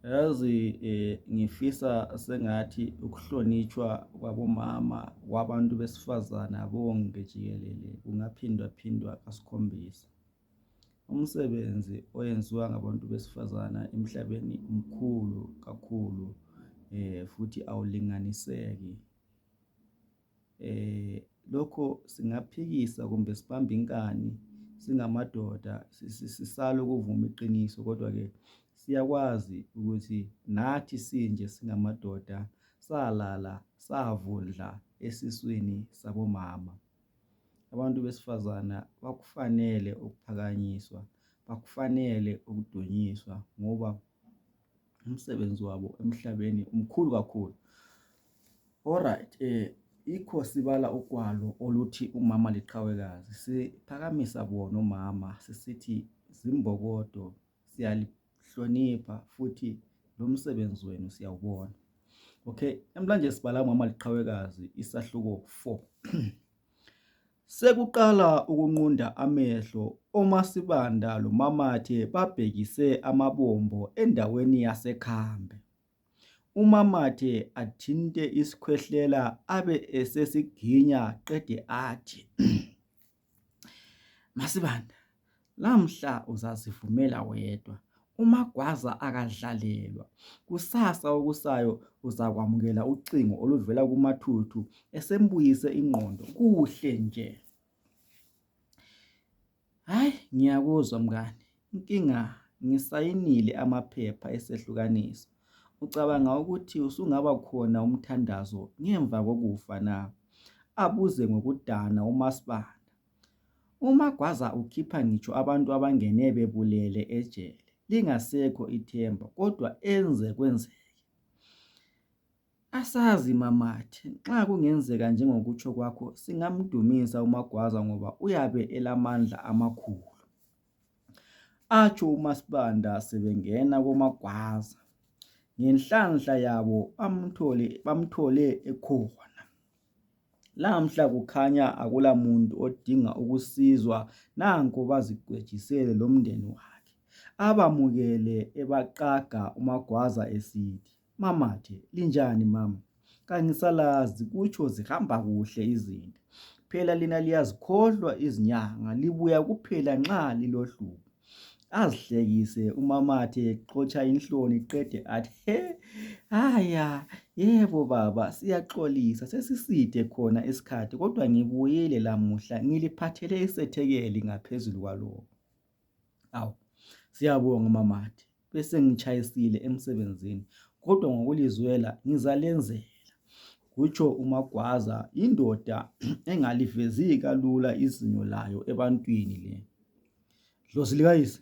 Yazi ngifisa sengathi ukuhlonishwa kwabomama kwabantu besifazana bonke jikelele kungaphindwa kasikhombisa. Umsebenzi oyenziwa ngabantu besifazana emhlabeni mkhulu kakhulu, futhi awulinganiseki. Lokho singaphikisa kumbe sibambe inkani singamadoda sisala ukuvuma iqiniso, kodwa-ke siyakwazi ukuthi nathi sinje singamadoda salala savundla esiswini sabomama. Abantu besifazana bakufanele ukuphakanyiswa, bakufanele ukudunyiswa ngoba umsebenzi wabo emhlabeni umkhulu kakhulu. Alright, ikho sibala ukwalo oluthi umama liqhawekazi, siphakamisa bona omama sisithi zimbokodo, siyalihlonipha futhi lo msebenzi wenu siyawubona. Okay, namhlanje sibala umama liqhawekazi isahluko 4. Sekuqala ukunqunda amehlo oMasibanda loMamathe babhekise amabombo endaweni yaseKhambe. UMamathe athinte isikhwehlela abe esesiginya qede athi, Masibanda, lamhla uzazivumela wedwa, uMagwaza akadlalelwa. Kusasa okusayo uzakwamukela ucingo oluvela kuMathuthu esembuyise ingqondo kuhle nje. Hayi, ngiyakuzwa mngani, inkinga ngisayinile amaphepha esehlukaniso. Ucabanga ukuthi usungaba khona umthandazo ngemva kokufa na? Abuze ngokudana uMasibanda. uMagwaza ukhipha ngitsho abantu abangene bebulele ejele. Lingasekho ithemba, kodwa enze kwenzeke. Asazi Mamathe, nxa kungenzeka njengokutsho kwakho singamdumisa uMagwaza ngoba uyabe elamandla amakhulu. Atsho uMasibanda sebengena koMagwaza. Ngenhlanhla yabo bamthole ekhona. Lamhla kukhanya akulamuntu odinga ukusizwa, nanko bazigwejisele lo mndeni wakhe. Abamukele ebaqaga uMagwaza esithi, Mamathe, linjani mama? Kangisalazi, kutsho zihamba kuhle izinto. Phela lina liyazikhohlwa izinyanga, libuya kuphela nxa lilohlubo. Azihlekise uMamathe exotsha inhloni qede athi, haya, yebo baba, siyaxolisa, sesiside khona isikhathi, kodwa ngibuyile lamuhla ngiliphathele isethekeli ngaphezulu kwalokho. Awu, siyabonga Mamathe, bese ngichayisile emsebenzini, kodwa ngokulizwela ngizalenzela. Kutsho uMagwaza, indoda engalivezi kalula izinyo layo ebantwini le. Dlozi likayise,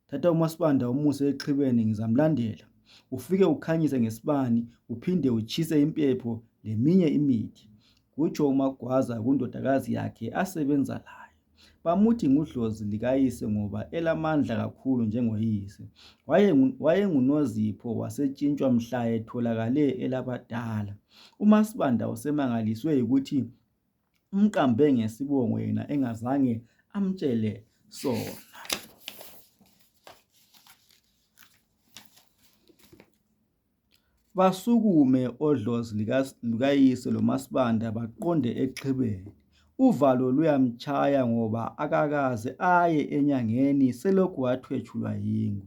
thatha uMasibanda umuse exhibeni, ngizamlandela. Ufike ukhanyise ngesibani, uphinde uchise impepho leminye imithi. Kutsho uMagwaza kundodakazi yakhe asebenza layo. Bamuthi ngudlozi likayise ngoba elamandla kakhulu njengoyise. Wayengunozipho wasetshintshwa mhla etholakale elabadala. uMasibanda usemangaliswe ukuthi umqambe ngesibongo yena engazange amtshele sona. Basukume odlozi likayise loMasibanda baqonde exhibeni. Uvalo luyamchaya ngoba akakaze aye enyangeni selokhu wathwetshulwa yingwe.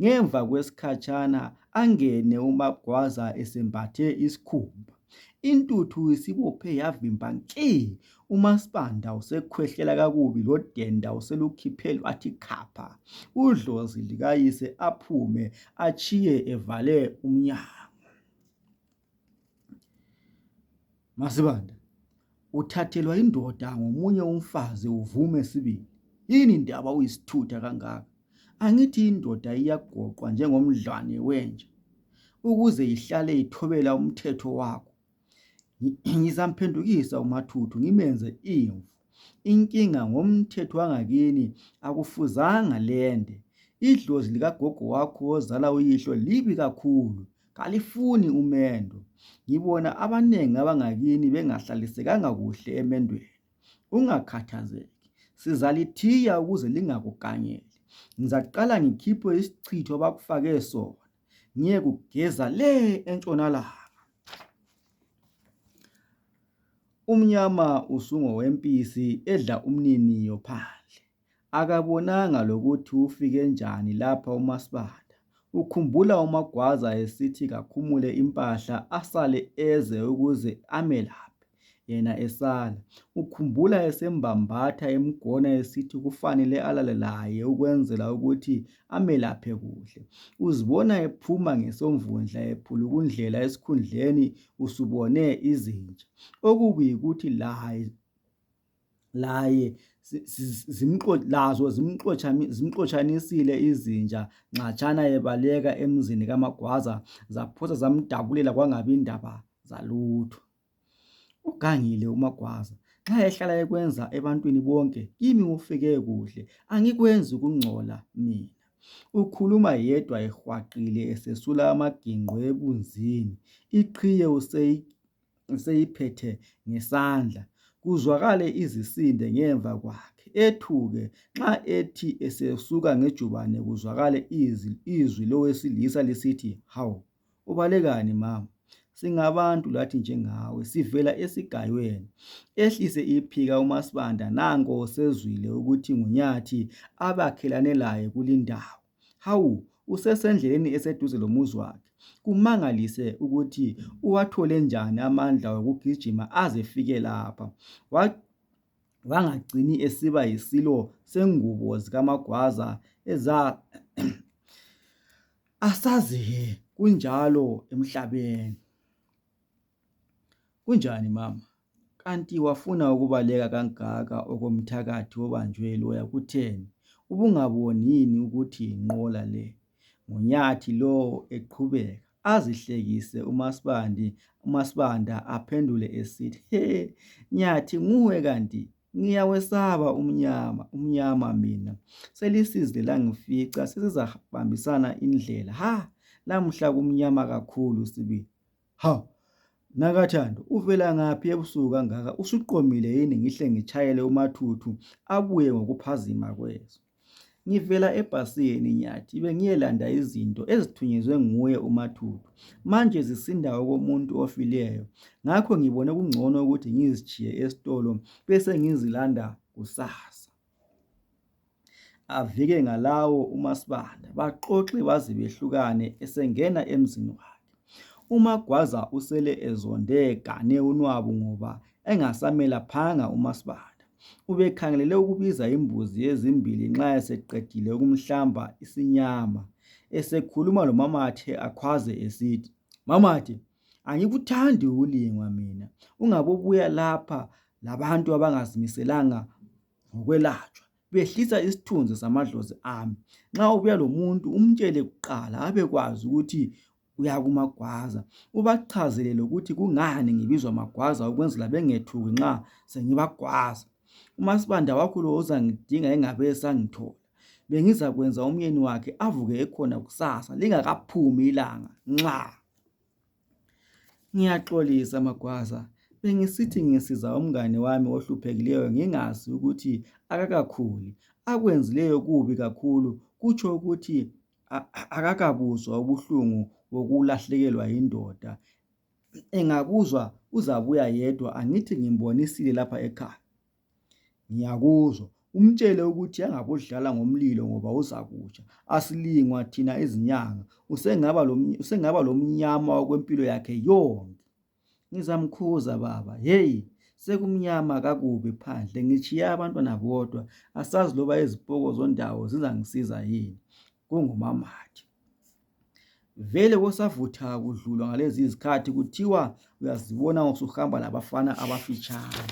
Ngemva kwesikhatshana angene uMagwaza esembathe isikhumba. Intuthu isibophe yavimba nke. uMasibanda usekhwehlela kakubi, lodenda uselukhiphe lwathi khapha. Udlozi likayise aphume achiye evale umnyango. Masibanda, uthathelwa indoda ngomunye umfazi uvume sibili. Yini indaba uyisithutha kangaka? Angithi indoda iyagoqwa njengomdlwane wenja ukuze ihlale ithobela umthetho wakho. Ngizamphendukisa uMathuthu ngimenze imvu. Inkinga ngomthetho wangakini akufuzanga lende. Idlozi likagogo wakho ozala uyihlo libi kakhulu, kalifuni umendo. Ngibona abanengi abangakini bengahlalisekanga kuhle emendweni. Ungakhathazeki, sizalithiya ukuze lingakuganyeli. Ngizaqala ngikhiphe isichitho bakufake sona. ngiye kugeza le entshonalanga. Umnyama usungowempisi edla umniniyo phandle. Akabonanga lokuthi ufike njani lapha uMaSibanda. Ukhumbula uMagwaza esithi kakhumule impahla asale eze ukuze amelaphe, yena esala. Ukhumbula esembambatha emgona esithi kufanele alale laye ukwenzela ukuthi amelaphe kuhle. Uzibona ephuma ngesomvundla ephulukundlela esikhundleni usubone izinja. Okubi yikuthi laye zimxotshanisile izinja nxatshana ebaleka emzini kaMagwaza zaphosa zamdabulela kwangabi indaba zalutho. Ugangile uMagwaza, nxa ehlala ekwenza ebantwini bonke, kimi ufike kuhle, angikwenzi ukungcola mina. Ukhuluma yedwa ehwaqile esesula amaginqo ebunzini, iqhiye useyiphethe ngesandla. Kuzwakale izisinde ngemva kwakhe, ethuke nxa ethi esesuka ngejubane kuzwakale izwi lowesilisa lisithi, "Hawu, ubalekani mama? Singabantu lathi njengawe, sivela esigayweni." Ehlise iphika uMaSibanda nanko sezwile ukuthi nguNyathi abakhelane laye kulindawo. Hawu, usesendleleni eseduze lomuzi wakhe. Kumangalise ukuthi uwathole njani amandla okugijima azefike lapha. Wangagcini esiba yisilo sengubo zikaMagwaza asazi kunjalo emhlabeni. Kunjani mama? Kanti wafuna ukubaleka kangaka okomthakathi obanjwe loya kutheni? Ubungaboni yini ukuthi inqola le? nguNyathi lo eqhubeka azihlekise uMaSibanda aphendule esithi, "He, Nyathi nguwe kanti? Ngiyawesaba umnyama mina. Selisizile langifica sesizabambisana indlela. Ha, lamhla kumnyama kakhulu sibili. Ha, Nakathando, uvela ngaphi ebusuku kangaka? Usuqomile yini ngihle ngitshayele umathuthu abuye ngokuphazima kweso?" "Ngivela ebhasini Nyathi, bengiyelanda izinto ezithunyezwe nguye umathuthu. Manje zisinda komuntu ofileyo. Ngakho ngibone kungcono ukuthi ngizitshiye esitolo bese ngizilanda kusasa." Avike ngalawo uMaSibanda, baxoxe baze behlukane esengena emzini wakhe. uMagwaza usele ezonde gane unwabu ngoba engasamelaphanga uMaSibanda. Ubekhangelele ukubiza imbuzi ezimbili nxa eseqedile ukumhlamba isinyama. Esekhuluma loMamathe akhwaze esithi, "Mamathe, angikuthandi ukulingwa mina. Ungabobuya lapha labantu abangazimiselanga ngokwelatshwa. Behlisa isithunzi samadlozi ami. Nxa ubuya lomuntu umtshele kuqala abekwazi ukuthi uyakuMagwaza. Ubachazele lokuthi kungani ngibizwa Magwaza ukwenzela bengethuki nxa sengibagwaza. uMaSibanda wakho lo uzangidinga engabe esangithola. Bengizakwenza umyeni wakhe avuke ekhona kusasa lingakaphumi ilanga nxa." "Ngiyaxolisa Magwaza, bengisithi ngisiza umngane wami ohluphekileyo ngingazi ukuthi akakakhuli. Akwenzileyo kubi kakhulu, kutsho ukuthi akakabuzwa ubuhlungu bokulahlekelwa yindoda. Engakuzwa uzabuya yedwa, angithi ngimbonisile lapha ekhaya." "Ngiyakuzwa, umtshele ukuthi angabodlala ngomlilo ngoba uzakutsha. Asilingwa thina izinyanga, usengaba lomnyama okwempilo yakhe yonke." "Ngizamkhuza baba. Hey, sekumnyama kakubi phandle, ngitshiye abantwana bodwa. Asazi loba izipoko zondawo zizangisiza yini." KunguMamathe. Vele kosavutha kudlulwa ngalezi izikhathi kuthiwa uyazibona usuhamba labafana abafitshane.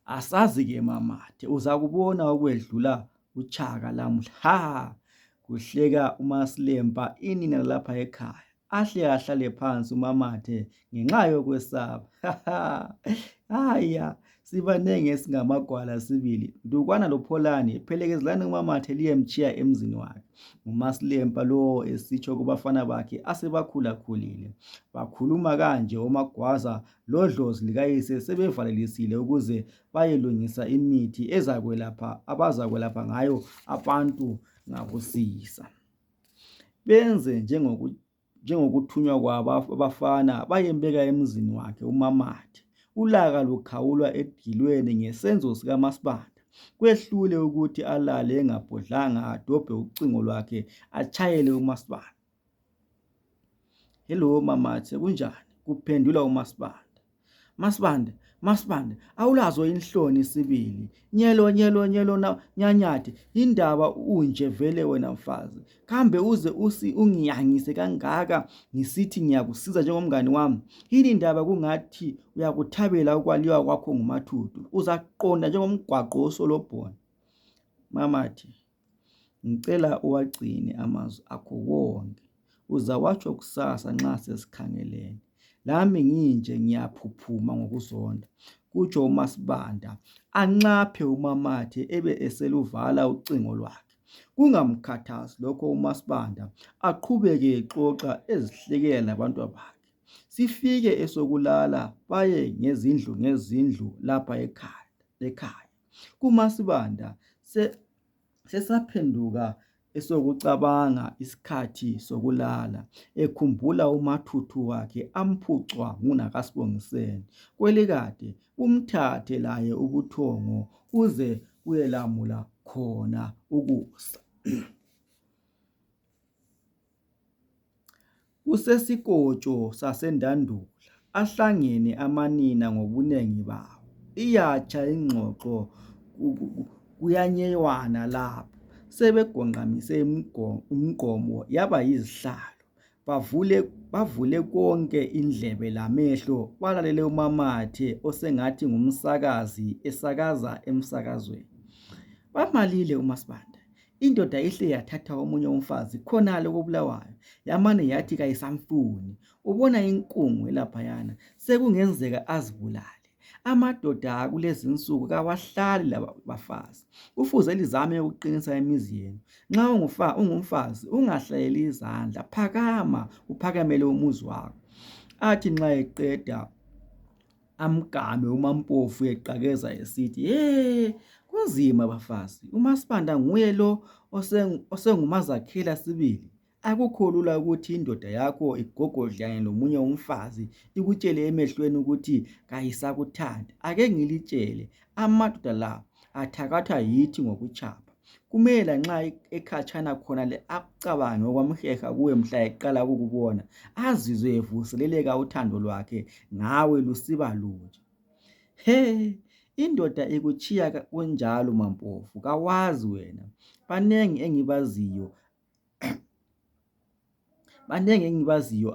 Asazi-ke Mamathe, uzakubona okwedlula uchaka lamhla. Ha! Kuhleka uMasilempa inina lapha ekhaya. Ahle ahlale phansi uMamathe ngenxa yokwesaba. Haya, sibanenge singamagwala sibili. Ndukwana loPholani phelekezelani uMamathe liyemtshiya emzini wakhe. uMasilempa lo esitsho kubafana bakhe asebakhulakhulile. Bakhuluma kanje uMagwaza lodlozi likayise sebevalelisile ukuze bayelungisa imithi abazakwelapha ngayo abantu ngakusisa. benze njengokuthunywa kwabo abafana bayembeka emzini wakhe uMamathe. Ulaka lukhawulwa edilweni ngesenzo sikaMaSibanda. Kwehlule ukuthi alale engabhodlanga adobhe ucingo lwakhe atshayele uMaSibanda. "Hello Mamathe, kunjani?" kuphendula uMaSibanda. "Masibanda, awulazo inhloni sibili. Nyelo nyanyathi, indaba unje vele wena mfazi. Kambe uze ungiyangise kangaka ngisithi ngiyakusiza njengomngani wami. Yini indaba kungathi uyakuthabela ukwaliwa kwakho ngumathuthu? Uzaqonda njengomgwaqo osolobhona." "Mamathe, ngicela uwagcine amazwi akho wonke. Uzawatsho kusasa nxa sesikhangelene. Lami nginje ngiyaphuphuma ngokuzonda," kutsho uMaSibanda anxaphe uMamathe ebe eseluvala ucingo lwakhe. Kungamkhathazi lokho uMaSibanda aqhubeke exoxa ezihlekela labantwabakhe. Sifike esokulala baye ngezindlu lapha ekhaya. KuMaSibanda sesaphenduka esokucabanga isikhathi sokulala, ekhumbula umathuthu wakhe amphucwa nguNakasibongiseni. Kwelikade umthathe laye ubuthongo uze kuyelamula khona ukusa. Kusesikotsho sasendandula ahlangene amanina ngobunengi bawo. Iyatsha ingxoxo kuyanyewana lapho. Sebegonqamise umgqomo yaba yizihlalo. Bavule konke indlebe lamehlo balalele uMamathe osengathi ngumsakazi esakaza emsakazweni. Bamalile uMaSibanda. Indoda ihle yathatha omunye umfazi khonale koBulawayo, yamane yathi kayisamfuni. Ubona inkungu elaphayana, sekungenzeka azibulale. Amadoda akulezinsuku kawahlali labafazi. Kufuze lizame ukuqinisa imizi yenu. Nxa ungumfazi ungahlaleli izandla, phakama uphakamele umuzi wakho. Athi nxa eqeda amgame uMampofu eqakeza esithi, kunzima bafazi. uMaSibanda nguye lo osengumazakhela sibili. Akukho lula ukuthi indoda yakho igogodlane lomunye umfazi ikutshele emehlweni ukuthi kayisakuthandi. Ake ngilitshele, amadoda la athakathwa yithi ngokutshapha. Kumele nxa ekhatshana khona le akucabange okwamheha kuwe mhla eqala ukukubona, azizwe evuseleleka uthando lwakhe ngawe lusiba lutsha. Indoda ikutshiya kunjalo Mampofu, kawazi wena. Banengi engibaziyo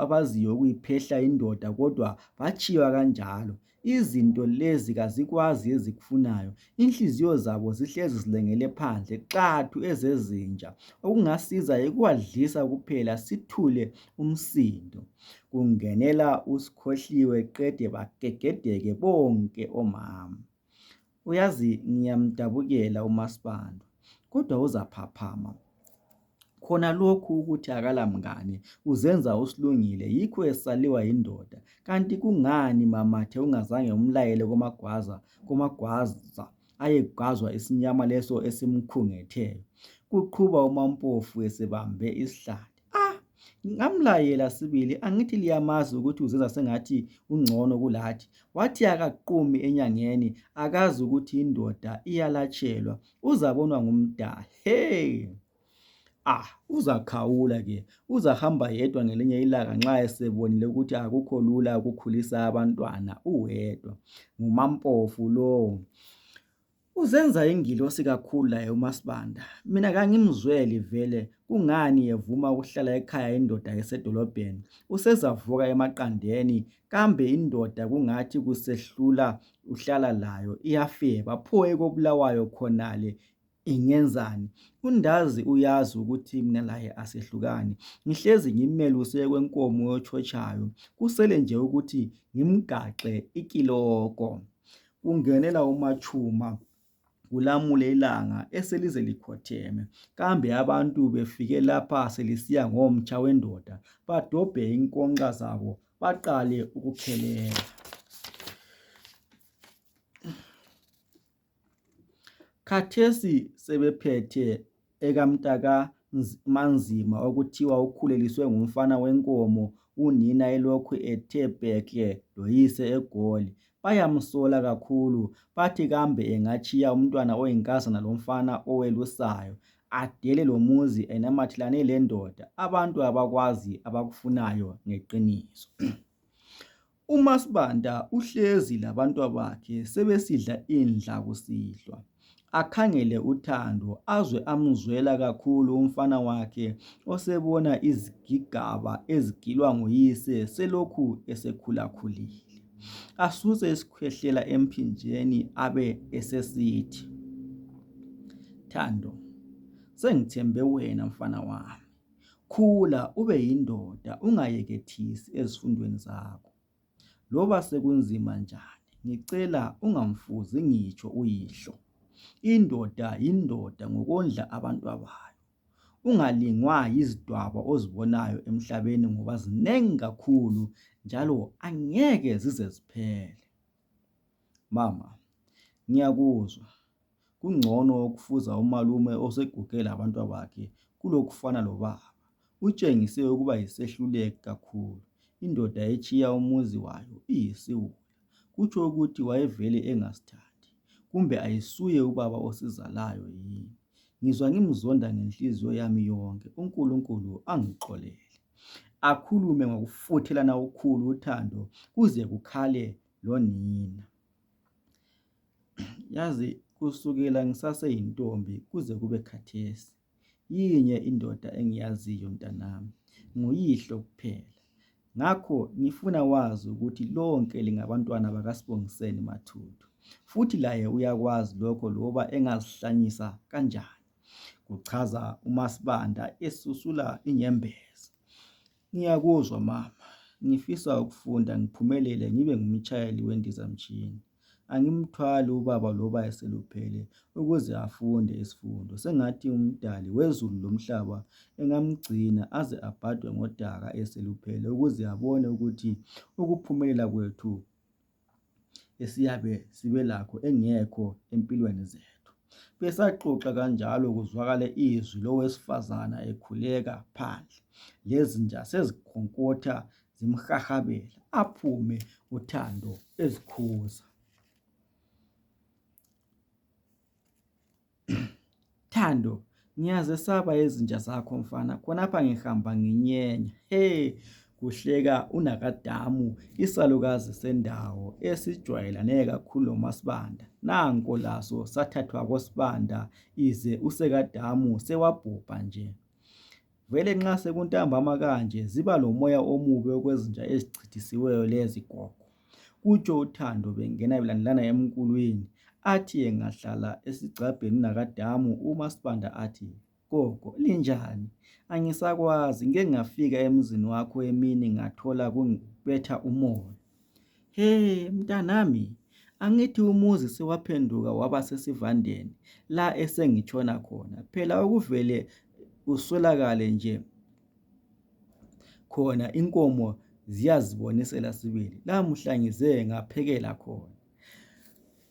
abaziyo ukuyiphehla indoda kodwa batshiywa kanjalo. Izinto lezi kazikwazi ezikufunayo. Inhliziyo zabo zihlezi zilengele phandle xathu ezezinja. Okungasiza yikuwadlisa kuphela sithule umsindo. Kungenela uSikhohliwe qede bagegedeke bonke omama. Uyazi ngiyamdabukela uMaSibanda, kodwa uzaphaphama. Khona lokhu ukuthi akala mngane uzenza usilungile, yikho esaliwa yindoda. Kanti kungani Mamathe ungazange umlayele komagwaza ayegwazwa isinyama leso esimkhungetheyo? Kuqhuba uMampofu esebambe isihlathi. Ngamlayela sibili, angithi liyamazi ukuthi uzenza sengathi ungcono kulathi. Wathi akaqumi enyangeni, akazi ukuthi indoda iyalatshelwa, uzabonwa ngumdali. Uzakhawula ke, uzahamba yedwa ngelinye ilanga nxa esebonile ukuthi akukho lula ukukhulisa abantwana uwedwa. NguMampofu lowo. Uzenza ingilosi kakhulu laye uMaSibanda. Mina kangimzweli vele kungani evuma ukuhlala ekhaya indoda esedolobheni. Usezavuka emaqandeni, kambe indoda kungathi kusehlula uhlala layo iyafeba. Pho koBulawayo khonale ingenzani? Undazi uyazi ukuthi mina laye asehlukani. Ngihlezi ngimeluse kwenkomo yotshotshayo. Kusele nje ukuthi ngimgaxe ikiloko. Kungenela uMachuma kulamule ilanga eselize likhotheme. Kambe abantu befike lapha selisiya ngomtsha wendoda, badobhe inkonxa zabo baqale ukukhelela. Khathesi sebephethe ekamntaka manzima okuthiwa ukhuleliswe ngumfana wenkomo, unina elokhu ethe bhekle loyise eGoli. Bayamsola kakhulu, bathi kambe engatshiya umntwana oyinkazana lomfana owelusayo, adele lo muzi enamathelane lendoda. Abantu abakwazi abakufunayo ngeqiniso. UMaSibanda uhlezi labantwabakhe sebesidla indla kusihlwa. Akhangele uThando azwe amzwela kakhulu umfana wakhe osebona izigigaba ezigilwa nguyise selokhu esekhulakhulile. Asuse isikhwehlela emphinjeni abe esesithi, Thando, sengithembe wena mfana wami. Khula ube yindoda, ungayekethisi ezifundweni zakho. Loba sekunzima njani, ngicela ungamfuzi ngitsho uyihlo. Indoda yindoda ngokondla abantwabayo. Ungalingwa yizidwaba ozibonayo emhlabeni ngoba zinengi kakhulu njalo angeke zize ziphele. Mama, ngiyakuzwa. Kungcono ukufuza umalume osegugela abantwabakhe kulokufana lobaba. Utshengise ukuba yisehluleki kakhulu. Indoda etshiya umuzi wayo iyisiwula. Kutsho ukuthi wayevele engasithandi. Kumbe ayisuye ubaba osizalayo yini? Ngizwa ngimzonda ngenhliziyo yami yonke. uNkulunkulu angixolele. Akhulume ngokufuthelana ukhulu uThando kuze kukhale lonina. Yazi kusukela ngisaseyintombi kuze kube khathesi, yinye indoda engiyaziyo mntanami, nguyihlo kuphela. Ngakho ngifuna wazi ukuthi lonke lingabantwana bakaSibongiseni Mathuthu, futhi laye uyakwazi lokho loba engazihlanyisa kanjani. Kuchaza uMaSibanda esusula inyembezi. Ngiyakuzwa mama, ngifisa ukufunda ngiphumelele ngibe ngumtshayeli wendizamtshini. Angimthwali ubaba loba eseluphele ukuze afunde isifundo. Sengathi umdali wezulu lomhlaba engamgcina aze abhadwe ngodaka eseluphele ukuze abone ukuthi ukuphumelela kwethu esiyabe sibe lakho engekho empilweni zethu. Besaxoxa kanjalo kuzwakale izwi lowesifazana ekhuleka phandle. Lezi nja sezikhonkotha zimhahabela, aphume uThando ezikhuza. Thando, ngiyazesaba izinja zakho mfana, khonapha ngihamba nginyenya. Kuhleka uNakadamu, isalukazi sendawo esijwayelane kakhulu noMaSibanda. Nanko laso sathathwa koSibanda ize uSekadamu sewabhubha nje. Vele nxa sekuntambama kanje ziba lomoya omubi okwezinja ezichithisiweyo lezi gogo. Kutsho uThando bengena belandelana emkulwini. Athi engahlala esigcabheni uNakadamu, uMaSibanda athi, gogo linjani? Angisakwazi, ngeke ngafika emzini wakho emini ngathola kungibetha umoya. Mntanami, angithi umuzi sewaphenduka waba sesivandeni la esengitshona khona. Phela okuvele uswelakale nje khona inkomo ziyazibonisela sibili. Lamuhla ngize ngaphekela khona.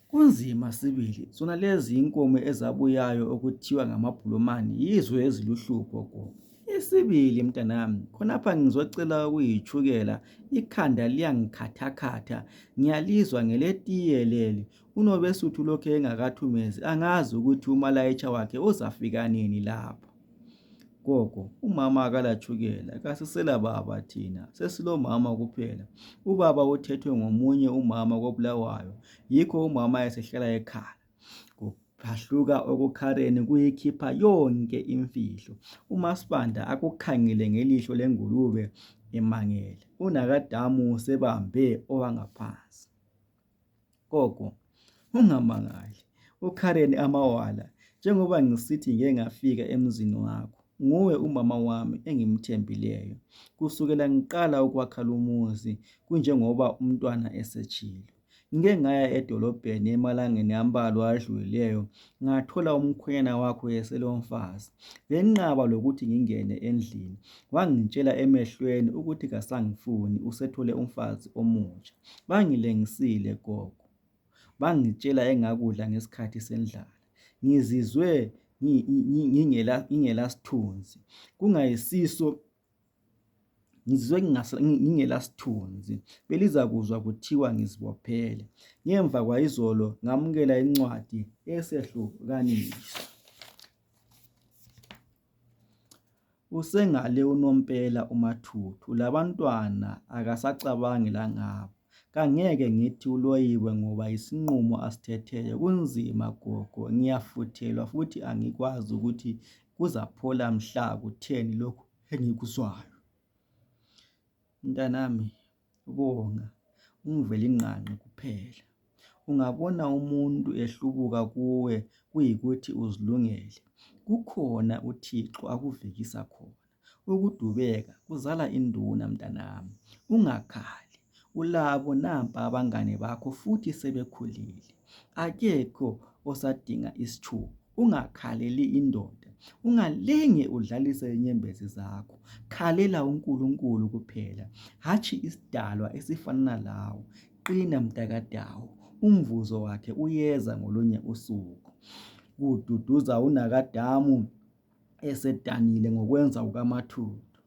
Kunzima sibili, zona lezi inkomo ezabuyayo okuthiwa ngamabhulumani yizo eziluhlupho gogo. Isibili mntanami, khonapha ngizocela ukuyithukela, ikhanda liyangikhathakhatha, ngiyalizwa ngeletiye leli. UNobesuthu lokho engakathumezi, angazi ukuthi umalayitsha wakhe uzafika nini lapho. Gogo, umama akalathukela, kasisela baba thina, sesilomama kuphela. Ubaba uthethwe ngomunye umama koBulawayo, yikho umama esehlala ekhala. Kuphahluka okukhareni kuyikhipha yonke imfihlo. uMaSibanda akukhangele ngelihlo lengulube emangele. uNakadamu sebambe owangaphansi. Gogo, ungamangali, uKaren amawala, njengoba ngisithi ngeke ngafika emzini wakho. Nguwe umama wami engimthembileyo. Kusukela ngiqala ukwakha lumuzi, kunjengoba umntwana esetshilo. Ngike ngaya edolobheni emalangeni ambalwa adlulileyo, ngathola umkhwenyana wakho eselomfazi. Benqaba lokuthi ngingene endlini. Wangitshela emehlweni ukuthi kasangifuni, usethole umfazi omutsha. Bangilengisile gogo. Bangitshela engakudla ngesikhathi sendlala. Ngizizwe ngingela sithunzi, kungayisiso ngizizwe ngingela sithunzi, beliza kuzwa kuthiwa ngizibophele. Ngemva kwayizolo ngamukela incwadi esehlukanisa. Usengale unompela uMathuthu, labantwana akasacabangi langabo. Kangeke ngithi uloyiwe ngoba isinqumo asithetheyo kunzima gogo, ngiyafuthelwa futhi angikwazi ukuthi kuzaphola mhla kutheni lokhu engikuzwayo. Mntanami, bonga, ungivele inqanqe kuphela. Ungabona umuntu ehlubuka kuwe kuyikuthi uzilungele, kukhona uThixo akuvikisa khona. Ukudubeka kuzala induna mntanami, ungakhali. Ulabo nampa abangane bakho futhi sebekhulile. Akekho osadinga isithuba. Ungakhaleli indoda, ungalenge udlalise inyembezi zakho. Khalela uNkulunkulu kuphela, hatshi isidalwa esifana lawe. Qina mntakadawo, umvuzo wakhe uyeza ngolunye usuku. Kududuza unakadamu esedanile ngokwenza kukaMathuthu.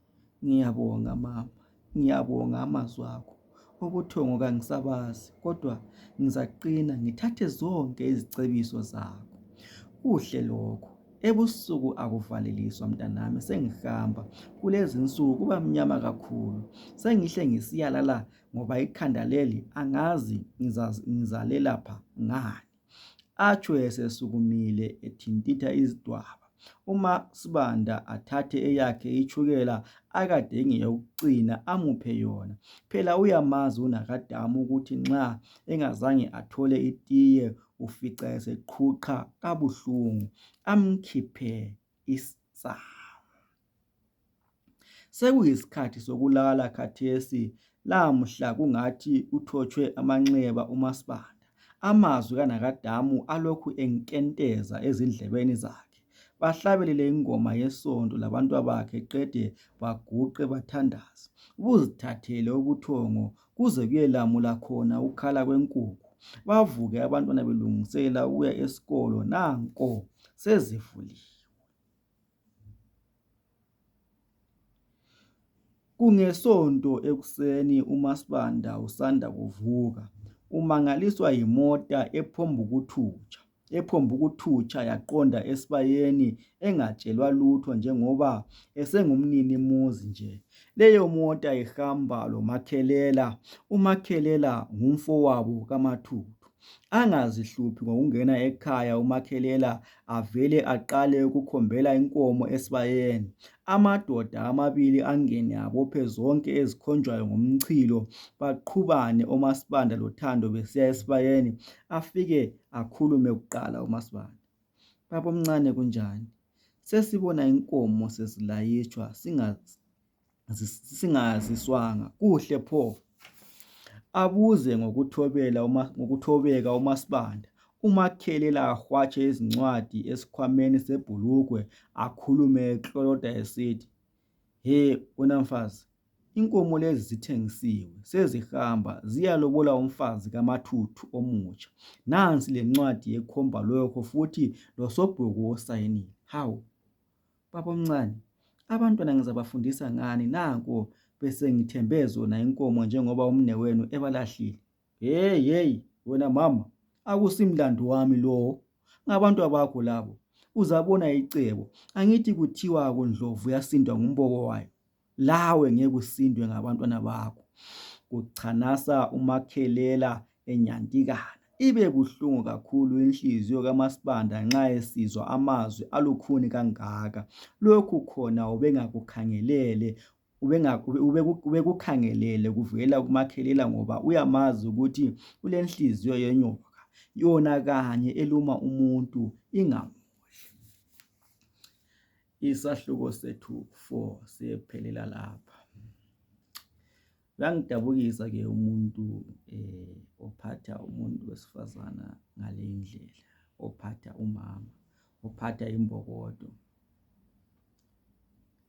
Ngiyabonga mama, ngiyabonga amazwi akho. Ubuthongo kangisabazi, kodwa ngizaqina ngithathe zonke izicebiso zakho. Kuhle lokho. Ebusuku akuvaleliswa mntanami, sengihamba. Kulezi insuku kuba mnyama kakhulu. Sengihle ngisiyalala ngoba ikhanda leli angazi ngizalela pha ngani. Atsho esesukumile ethintitha izidwaba. uMaSibanda athathe eyakhe ithukela akade ngeyokucina amuphe yona. Phela uyamazi unakadamu ukuthi nxa engazange athole itiye ufica eseqhuqha kabuhlungu, amkhiphe isamu. Sekuyisikhathi sokulala khathesi, lamhla kungathi uthotshwe amanxeba uMaSibanda. Amazwi kanakadamu alokhu enkenteza ezindlebeni zakhe. Bahlabelele ingoma yesonto labantwabakhe qede baguqe bathandaze. Buzithathele ubuthongo kuze kuyelamula khona ukhala kwenkukhu. Bavuke abantwana belungisela ukuya esikolo, nanko sezivuliwe. Kungesonto ekuseni uMaSibanda usanda kuvuka, umangaliswa yimota ephomba ukuthutsha yaqonda esibayeni engatshelwa lutho njengoba esengumnini muzi nje. Leyo mota ihamba loMakhelela. uMakhelela ngumfowabo kaMathuthu. Angazihluphi ngokungena ekhaya uMakhelela avele aqale ukukhombela inkomo esibayeni. Amadoda amabili angene abophe zonke ezikhonjwayo ngomchilo, baqhubane uMaSibanda loThando besiya esibayeni. Afike akhulume kuqala uMaSibanda. Baba omncane kunjani? Sesibona inkomo sezilayitshwa singaziswanga. Kuhle pho. Abuze ngokuthobeka uMaSibanda. uMakhelela ahwatshe izincwadi esikhwameni sebhulukwe akhulume ekloloda esithi, "He wena mfazi, inkomo lezi zithengisiwe, sezihamba ziyalobola umfazi kaMathuthu omutsha. Nansi lencwadi ekhomba lokho futhi losobhuku osayinile." Hawu baba omncane, abantwana ngizabafundisa ngani? Nanko bese ngithembe zona inkomo njengoba umnewenu ebalahlile. Hey wena mama, akusimlando wami lo, ngabantu abakho labo. Uzabona icebo. Angithi kuthiwa kundlovu yasindwa ngumboko wayo, lawe ngeke usindwe ngabantwana bakho. Kuchanasa uMakhelela enyantikana. Ibe buhlungu kakhulu inhliziyo kaMaSibanda nxa esizwa amazwi alukhuni kangaka. Lokhu khona ubekukhangelele kuvela kuMakhelela ngoba uyamazi ukuthi ulenhliziyo yenyoka, yona kanye eluma umuntu ingamudli. Isahluko sethu 4 sephelela lapha. Uyangidabukisa ke umuntu ophatha umuntu wesifazana ngale ndlela, ophatha umama, ophatha imbokodo.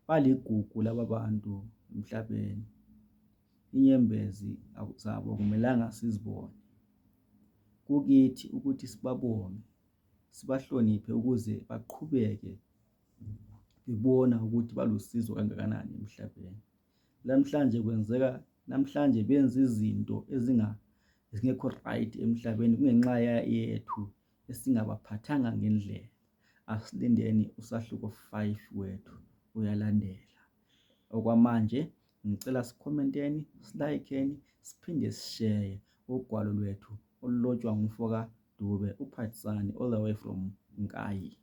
Baligugu laba bantu emhlabeni. Inyembezi zabo kumelanga sizibone. Kukithi ukuthi sibabonge, sibahloniphe ukuze baqhubeke bebona ukuthi balusizo kangakanani emhlabeni. Namhlanje benza izinto ezingekho right emhlabeni kungenxa yethu esingabaphathanga ngendlela. Asilindeni usahluko 5 wethu uyalandela. Okwamanje ngicela sikhomenteni, silayikeni, siphinde sishare ugwalo lwethu olulotshwa ngumfoka Dube uPhatsani all the way from Nkayi.